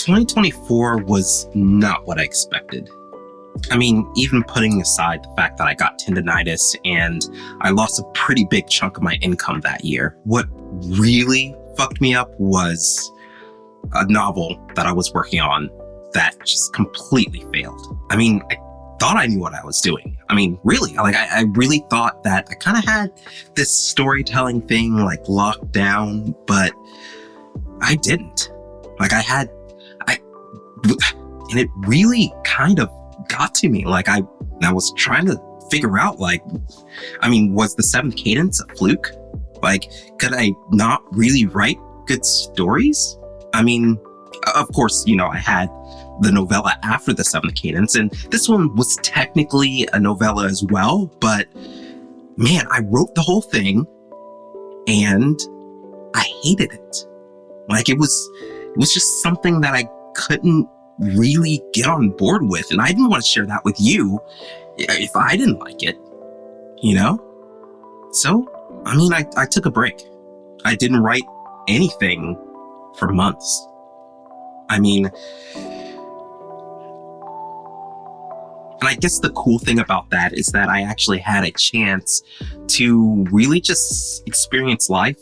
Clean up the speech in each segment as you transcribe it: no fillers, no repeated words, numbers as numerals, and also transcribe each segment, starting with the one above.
2024 was not what I expected. I mean, even putting aside the fact that I got tendinitis and I lost a pretty big chunk of my income that year, what really fucked me up was a novel that I was working on that just completely failed. I mean, I thought I knew what I was doing. I mean, really, I really thought that I kind of had this storytelling thing locked down, but I didn't. And it really kind of got to me. I was trying to figure out, was the seventh cadence a fluke? Could I not really write good stories? I mean, of course, I had the novella after the seventh cadence, and this one was technically a novella as well, but man, I wrote the whole thing and I hated it. It was just something that I couldn't really get on board with, and I didn't want to share that with you if I didn't like it, So, I mean, I took a break. I didn't write anything for months. I mean, and I guess the cool thing about that is that I actually had a chance to really just experience life.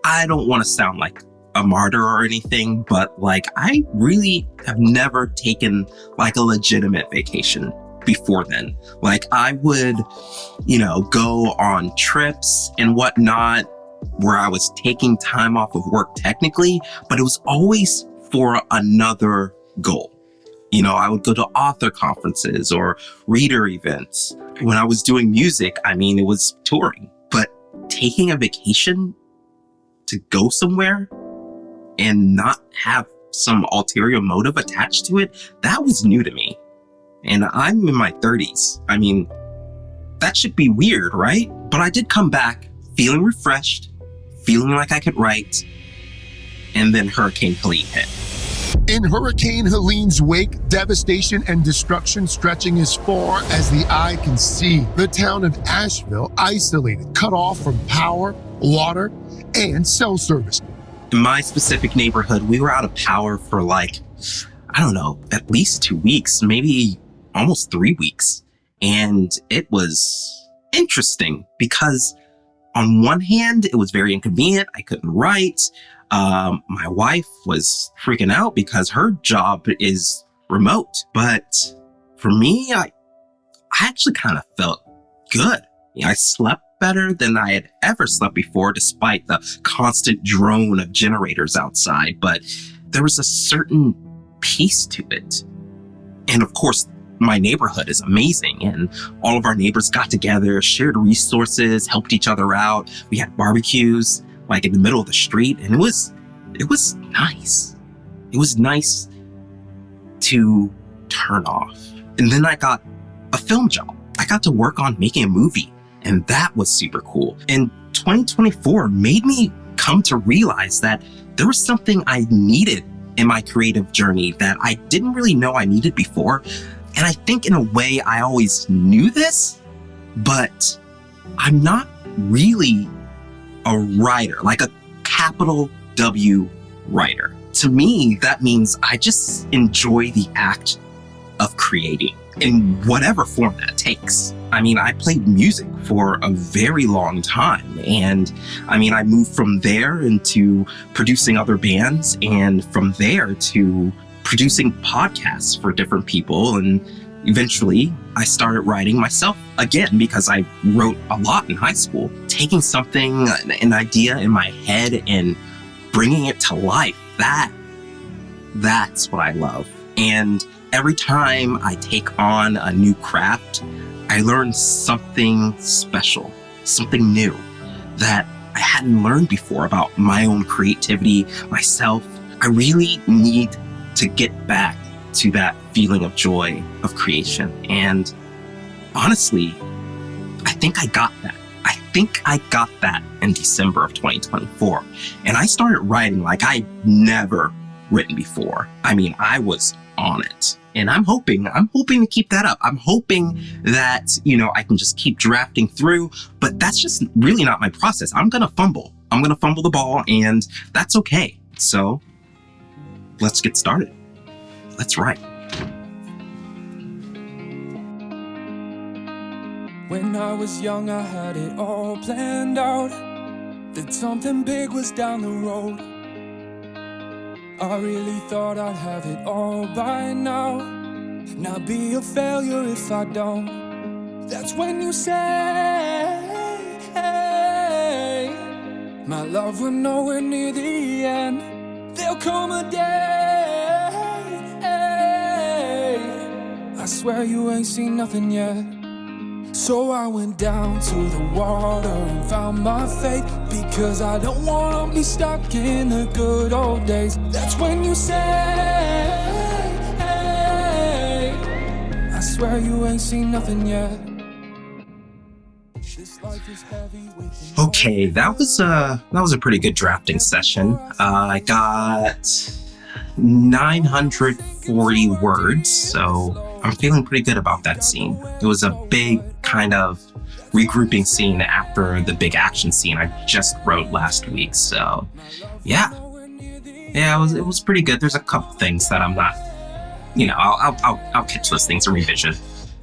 I don't want to sound like a martyr or anything, but I really have never taken a legitimate vacation before then. I would, go on trips and whatnot where I was taking time off of work technically, but it was always for another goal. I would go to author conferences or reader events. When I was doing music, it was touring, but taking a vacation to go somewhere and not have some ulterior motive attached to it, that was new to me. And I'm in my 30s. I mean, that should be weird, right? But I did come back feeling refreshed, feeling like I could write, and then Hurricane Helene hit. In Hurricane Helene's wake, devastation and destruction stretching as far as the eye can see. The town of Asheville isolated, cut off from power, water, and cell service. In my specific neighborhood, we were out of power for at least 2 weeks, maybe almost 3 weeks. And it was interesting because on one hand, it was very inconvenient. I couldn't write. My wife was freaking out because her job is remote. But for me, I actually kind of felt good. I slept better than I had ever slept before, despite the constant drone of generators outside. But there was a certain peace to it. And of course, my neighborhood is amazing, and all of our neighbors got together, shared resources, helped each other out. We had barbecues in the middle of the street, and it was nice. It was nice to turn off. And then I got a film job. I got to work on making a movie, and that was super cool. And 2024 made me come to realize that there was something I needed in my creative journey that I didn't really know I needed before. And I think in a way I always knew this, but I'm not really a writer, a capital W writer. To me, that means I just enjoy the act of creating in whatever form that takes. I played music for a very long time, and I moved from there into producing other bands, and from there to producing podcasts for different people. And eventually I started writing myself again because I wrote a lot in high school. Taking something, an idea in my head and bringing it to life, that's what I love. And every time I take on a new craft, I learn something special, something new that I hadn't learned before about my own creativity, myself. I really need to get back to that feeling of joy of creation. And honestly, I think I got that. I think I got that in December of 2024. And I started writing like I'd never written before. I was on it. And I'm hoping to keep that up. I'm hoping that, I can just keep drafting through, but that's just really not my process. I'm going to fumble. I'm going to fumble the ball, and that's okay. So let's get started. Let's write. When I was young, I had it all planned out, that something big was down the road. I really thought I'd have it all by now, not be a failure if I don't. That's when you say, hey, my love, we're nowhere near the end. There'll come a day, I swear you ain't seen nothing yet. So I went down to the water and found my faith, because I don't wanna be stuck in the good old days. That's when you say, hey, I swear you ain't seen nothing yet. This life is heavy with Okay, that was a pretty good drafting session. I got 940 words, so I'm feeling pretty good about that scene. It was a big kind of regrouping scene after the big action scene I just wrote last week. So yeah, it was pretty good. There's a couple things that I'm not, I'll catch those things and revision.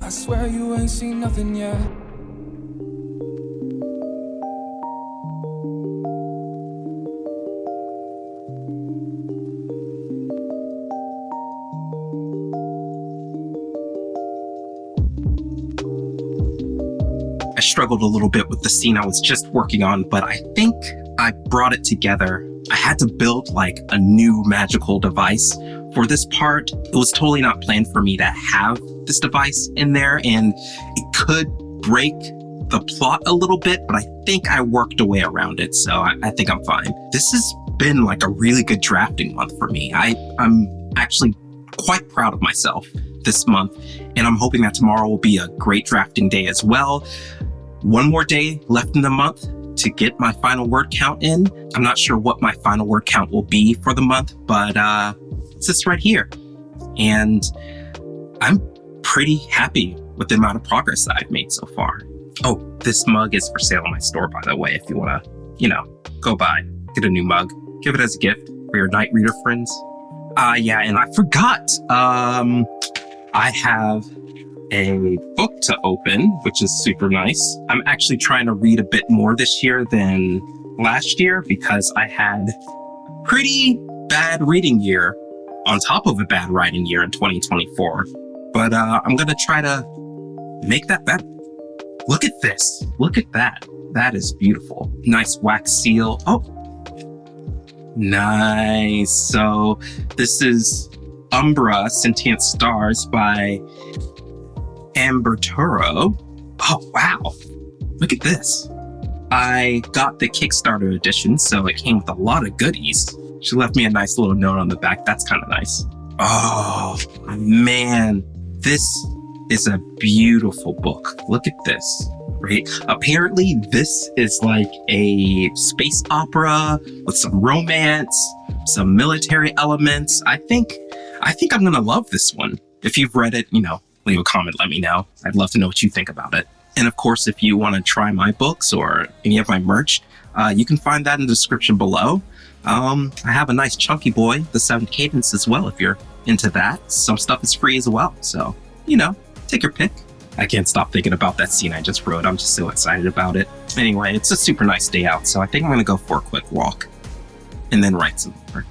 I swear you ain't seen nothing yet. I struggled a little bit with the scene I was just working on, but I think I brought it together. I had to build like a new magical device for this part. It was totally not planned for me to have this device in there, and it could break the plot a little bit, but I think I worked a way around it, so I think I'm fine. This has been like a really good drafting month for me. I'm actually quite proud of myself this month, and I'm hoping that tomorrow will be a great drafting day as well. One more day left in the month to get my final word count in. I'm not sure what my final word count will be for the month, but it's this right here. And I'm pretty happy with the amount of progress that I've made so far. Oh, this mug is for sale in my store, by the way, if you want to, go buy, get a new mug, give it as a gift for your night reader friends. Yeah, and I forgot, I have a book to open, which is super nice. I'm actually trying to read a bit more this year than last year, because I had a pretty bad reading year on top of a bad writing year in 2024. But I'm going to try to make that better. Look at this. Look at that. That is beautiful. Nice wax seal. Oh, nice. So this is Umbra Sentient Stars by Amberturo. Oh, wow. Look at this. I got the Kickstarter edition, so it came with a lot of goodies. She left me a nice little note on the back. That's kind of nice. Oh, man. This is a beautiful book. Look at this, right? Apparently, this is like a space opera with some romance, some military elements. I think I'm going to love this one. If you've read it, leave a comment, let me know. I'd love to know what you think about it. And of course, if you want to try my books or any of my merch, you can find that in the description below. I have a nice chunky boy, the 7th Cadence as well, if you're into that. Some stuff is free as well. So, take your pick. I can't stop thinking about that scene I just wrote. I'm just so excited about it. Anyway, it's a super nice day out, so I think I'm going to go for a quick walk and then write some more.